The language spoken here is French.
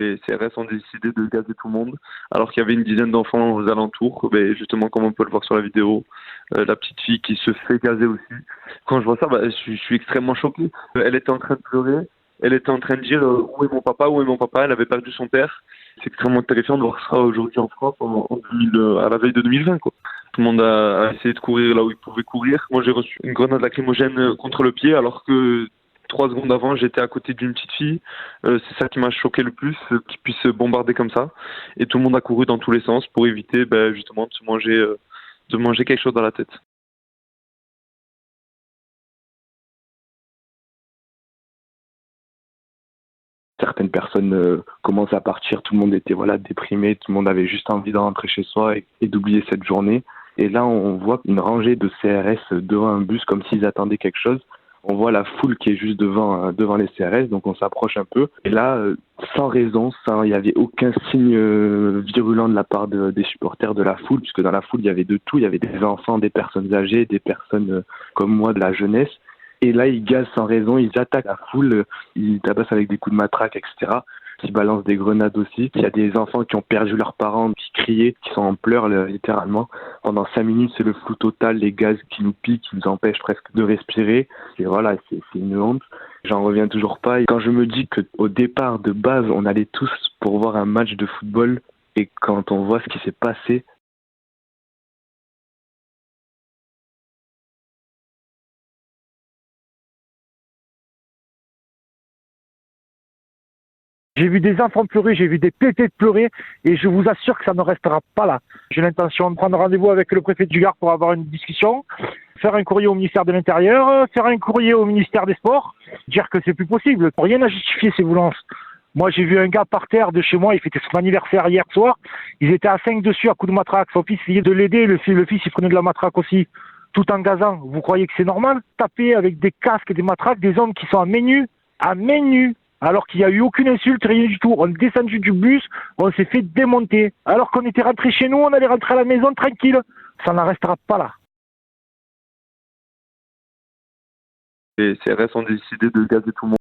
Les CRS ont décidé de gazer tout le monde, alors qu'il y avait une dizaine d'enfants aux alentours. Ben, justement, comme on peut le voir sur la vidéo, la petite fille qui se fait gazer aussi. Quand je vois ça, je suis extrêmement choqué. Elle était en train de pleurer, elle était en train de dire où est mon papa, où est mon papa. Elle avait perdu son père. C'est extrêmement terrifiant de voir ça aujourd'hui en France, en 2000, à la veille de 2020, quoi. Tout le monde a essayé de courir là où il pouvait courir. Moi, j'ai reçu une grenade lacrymogène contre le pied, alors que 3 secondes avant, j'étais à côté d'une petite fille. C'est ça qui m'a choqué le plus, qu'ils puissent bombarder comme ça. Et tout le monde a couru dans tous les sens pour éviter justement de manger quelque chose dans la tête. Certaines personnes commencent à partir, tout le monde était déprimé, tout le monde avait juste envie de rentrer chez soi et d'oublier cette journée. Et là, on voit une rangée de CRS devant un bus comme s'ils attendaient quelque chose. On voit la foule qui est juste devant les CRS, donc on s'approche un peu. Et là, sans raison, il n'y avait aucun signe virulent de la part des supporters de la foule, puisque dans la foule, il y avait de tout. Il y avait des enfants, des personnes âgées, des personnes comme moi, de la jeunesse. Et là, ils gazent sans raison, ils attaquent la foule, ils tabassent avec des coups de matraque, etc. Ils balancent des grenades aussi. Il y a des enfants qui ont perdu leurs parents, qui criaient, qui sont en pleurs littéralement. Pendant 5 minutes, c'est le flou total, les gaz qui nous piquent, qui nous empêchent presque de respirer. Et voilà, c'est une honte. J'en reviens toujours pas. Et quand je me dis qu'au départ, de base, on allait tous pour voir un match de football, et quand on voit ce qui s'est passé, J'ai vu des enfants pleurer, j'ai vu des pépettes pleurer et je vous assure que ça ne restera pas là. J'ai l'intention de prendre rendez-vous avec le préfet du Gard pour avoir une discussion, faire un courrier au ministère de l'Intérieur, faire un courrier au ministère des Sports, dire que c'est plus possible. Rien n'a justifié ces violences. Moi, j'ai vu un gars par terre de chez moi, il fêtait son anniversaire hier soir. Ils étaient à 5 dessus à coups de matraque. Son fils essayait de l'aider, le fils il prenait de la matraque aussi, tout en gazant. Vous croyez que c'est normal? Taper avec des casques et des matraques des hommes qui sont à main nue, alors qu'il n'y a eu aucune insulte, rien du tout. On est descendu du bus, on s'est fait démonter. Alors qu'on était rentré chez nous, on allait rentrer à la maison tranquille. Ça n'en restera pas là. Les CRS ont décidé de gazer tout le monde.